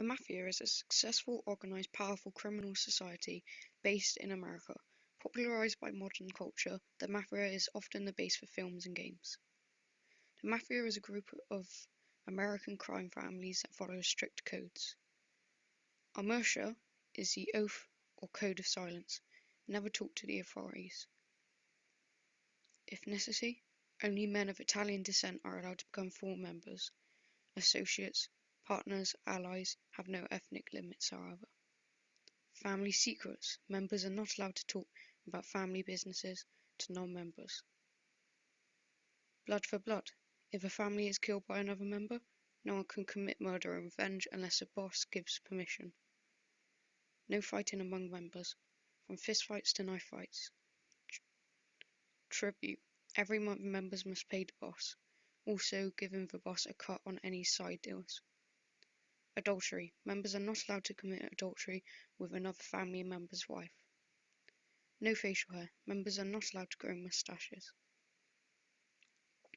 The Mafia is a successful, organized, powerful criminal society based in America. Popularized by modern culture, the Mafia is often the base for films and games. The Mafia is a group of American crime families that follow strict codes. Omertia is the oath or code of silence. Never talk to the authorities. If necessary, only men of Italian descent are allowed to become full members. Associates, partners, allies have no ethnic limits, however. Family secrets. Members are not allowed to talk about family businesses to non-members. Blood for blood. If a family is killed by another member, no one can commit murder and revenge unless a boss gives permission. No fighting among members, from fistfights to knife fights. Tribute. Every month members must pay the boss, also giving the boss a cut on any side deals. Adultery. Members are not allowed to commit adultery with another family member's wife. No facial hair. Members are not allowed to grow mustaches.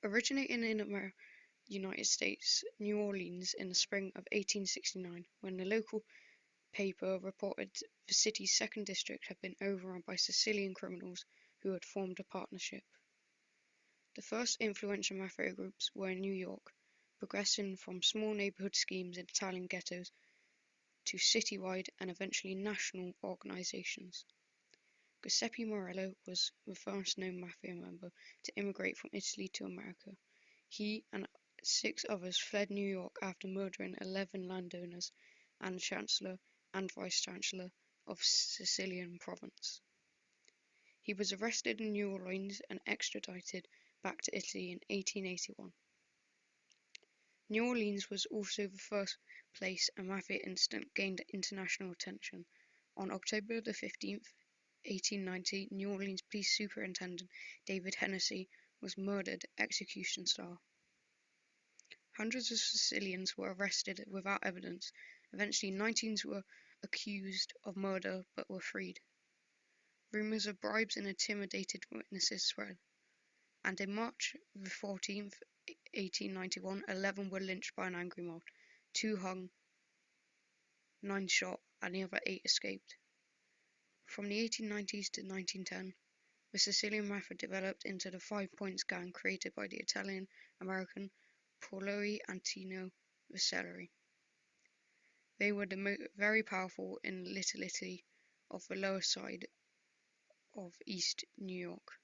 Originating in the United States, New Orleans in the spring of 1869, when the local paper reported the city's second district had been overrun by Sicilian criminals who had formed a partnership. The first influential mafia groups were in New York, progressing from small neighborhood schemes in Italian ghettos to citywide and eventually national organizations. Giuseppe Morello was the first known mafia member to immigrate from Italy to America. He and 6 others fled New York after murdering 11 landowners and the Chancellor and Vice-Chancellor of Sicilian province. He was arrested in New Orleans and extradited back to Italy in 1881. New Orleans was also the first place a mafia incident gained international attention. On October the 15th, 1890, New Orleans Police Superintendent David Hennessy was murdered execution style. Hundreds of Sicilians were arrested without evidence. Eventually, 19 were accused of murder but were freed. Rumors of bribes and intimidated witnesses spread, and in March the 14th, 1891, 11 were lynched by an angry mob. 2 hung, 9 shot, and the other 8 escaped. From the 1890s to 1910, the Sicilian Mafia developed into the 5 Points Gang created by the Italian-American Paolo Antino Vicelli. They were very powerful in Little Italy of the lower side of East New York.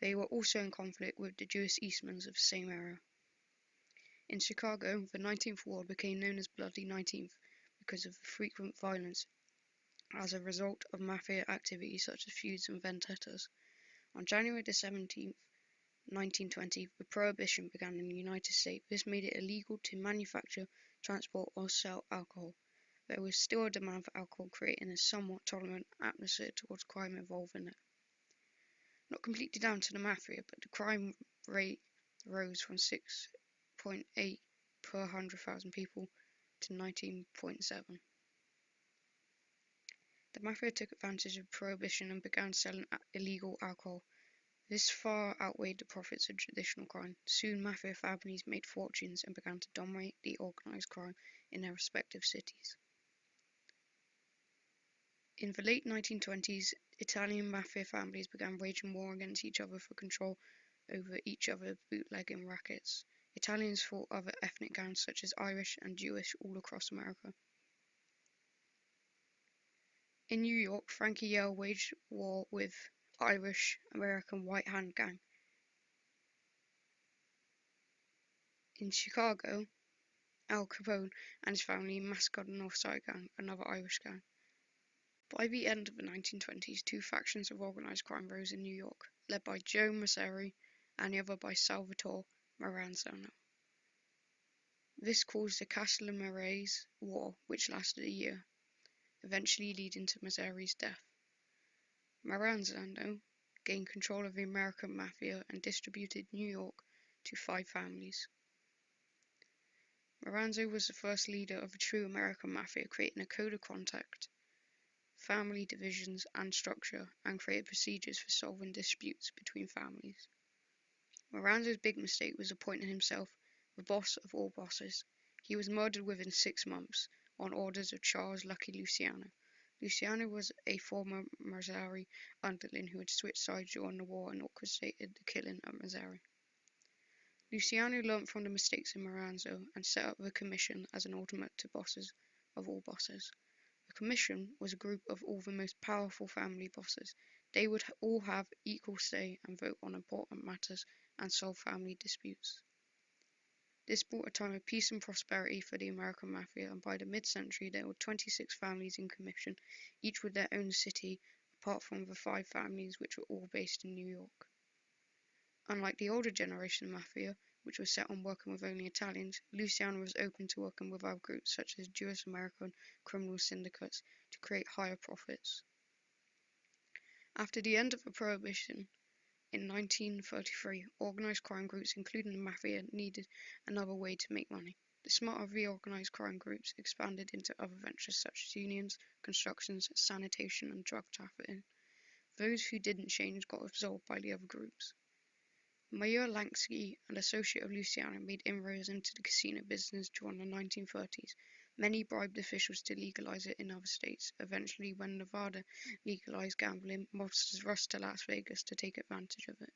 They were also in conflict with the Jewish Eastmans of the same area. In Chicago, the 19th Ward became known as Bloody 19th because of the frequent violence as a result of mafia activities such as feuds and vendettas. On January 17, 1920, the prohibition began in the United States. This made it illegal to manufacture, transport, or sell alcohol. There was still a demand for alcohol, creating a somewhat tolerant atmosphere towards crime involving it. Not completely down to the mafia, but the crime rate rose from 6.8 per 100,000 people to 19.7. The mafia took advantage of prohibition and began selling illegal alcohol. This far outweighed the profits of traditional crime. Soon mafia families made fortunes and began to dominate the organized crime in their respective cities. In the late 1920s, Italian mafia families began waging war against each other for control over each other's bootlegging rackets. Italians fought other ethnic gangs such as Irish and Jewish all across America. In New York, Frankie Yale waged war with Irish American White Hand Gang. In Chicago, Al Capone and his family massacred the North Side Gang, another Irish gang. By the end of the 1920s, 2 factions of organized crime rose in New York, led by Joe Masseri and the other by Salvatore Maranzano. This caused the Castellammares War, which lasted a year, eventually leading to Masseri's death. Maranzano gained control of the American Mafia and distributed New York to 5 families. Maranzano was the first leader of the true American Mafia, creating a code of conduct, family divisions and structure, and created procedures for solving disputes between families. Maranzano's big mistake was appointing himself the boss of all bosses. He was murdered within 6 months on orders of Charles Lucky Luciano. Luciano was a former Mazzari underling who had switched sides during the war and orchestrated the killing of Mazzari. Luciano learnt from the mistakes in Maranzano and set up the Commission as an ultimate to bosses of all bosses. The Commission was a group of all the most powerful family bosses. They would all have equal say and vote on important matters and solve family disputes. This brought a time of peace and prosperity for the American Mafia, and by the mid-century there were 26 families in commission, each with their own city, apart from the 5 families which were all based in New York. Unlike the older generation Mafia, which was set on working with only Italians, Luciano was open to working with other groups such as Jewish American criminal syndicates to create higher profits. After the end of the Prohibition, in 1933, organized crime groups, including the Mafia, needed another way to make money. The smarter reorganized crime groups expanded into other ventures such as unions, construction, sanitation, and drug trafficking. Those who didn't change got absorbed by the other groups. Mayor Lansky, an associate of Luciano, made inroads into the casino business during the 1930s. Many bribed officials to legalize it in other states. Eventually, when Nevada legalized gambling, mobsters rushed to Las Vegas to take advantage of it.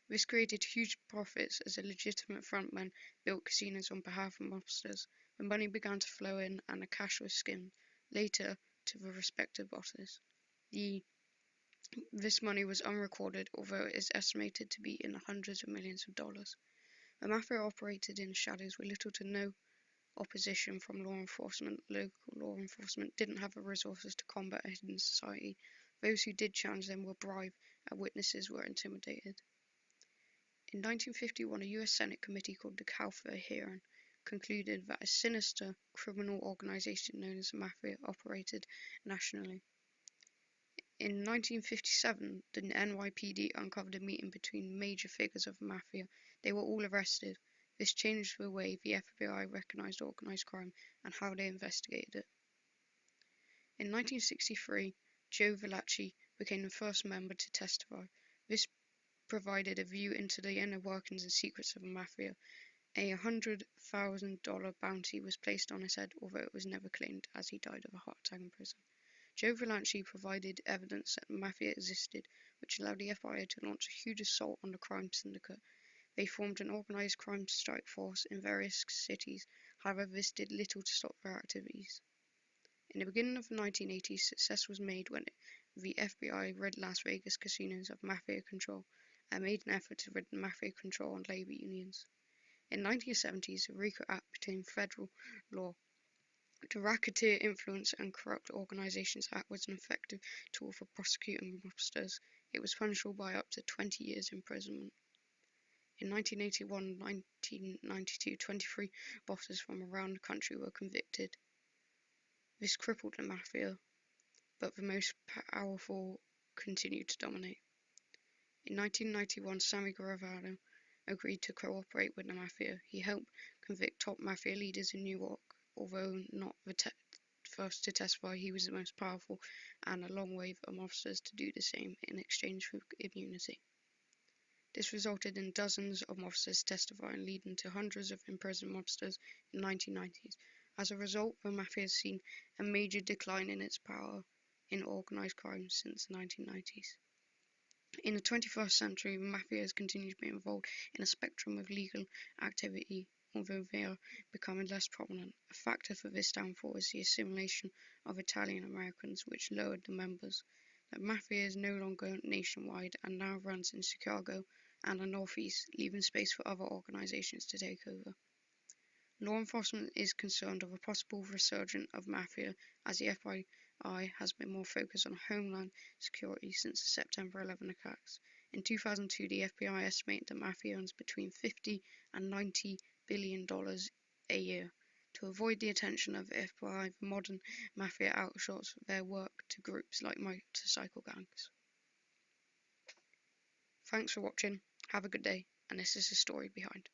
This created huge profits as a legitimate frontman built casinos on behalf of mobsters. The money began to flow in and the cash was skimmed, later to the respective bosses. This money was unrecorded, although it is estimated to be in the hundreds of millions of dollars. The Mafia operated in the shadows with little to no opposition from law enforcement. Local law enforcement didn't have the resources to combat a hidden society. Those who did challenge them were bribed, and witnesses were intimidated. In 1951, a U.S. Senate committee called the Calfa hearing concluded that a sinister criminal organization known as the Mafia operated nationally. In 1957, the NYPD uncovered a meeting between major figures of the Mafia. They were all arrested. This changed the way the FBI recognized organized crime and how they investigated it. In 1963, Joe Valachi became the first member to testify. This provided a view into the inner workings and secrets of the Mafia. A $100,000 bounty was placed on his head, although it was never claimed, as he died of a heart attack in prison. Joe Valachi provided evidence that the Mafia existed, which allowed the FBI to launch a huge assault on the crime syndicate. They formed an organized crime strike force in various cities, however this did little to stop their activities. In the beginning of the 1980s, success was made when the FBI rid Las Vegas casinos of Mafia control and made an effort to rid the Mafia control on labor unions. In the 1970s, the RICO Act became federal law. The Racketeer Influence and Corrupt Organizations Act was an effective tool for prosecuting mobsters. It was punishable by up to 20 years imprisonment. In 1981 and 1992, 23 bosses from around the country were convicted. This crippled the Mafia, but the most powerful continued to dominate. In 1991, Sammy Guevara agreed to cooperate with the Mafia. He helped convict top Mafia leaders in New York. Although not the first to testify, he was the most powerful, and along with mobsters to do the same in exchange for immunity. This resulted in dozens of mobsters testifying, leading to hundreds of imprisoned mobsters in the 1990s. As a result, the Mafia has seen a major decline in its power in organized crime since the 1990s. In the 21st century, the Mafia has continued to be involved in a spectrum of legal activity, although they are becoming less prominent. A factor for this downfall is the assimilation of Italian Americans, which lowered the members. The Mafia is no longer nationwide and now runs in Chicago and the Northeast, leaving space for other organizations to take over. Law enforcement is concerned of a possible resurgence of Mafia, as the FBI has been more focused on homeland security since the September 11 attacks. In 2002, the FBI estimated that Mafia earns between $50 and $90 billion a year. To avoid the attention of the FBI, the modern Mafia outsources their work to groups like motorcycle gangs. Thanks for watching, have a good day, and this is the story behind.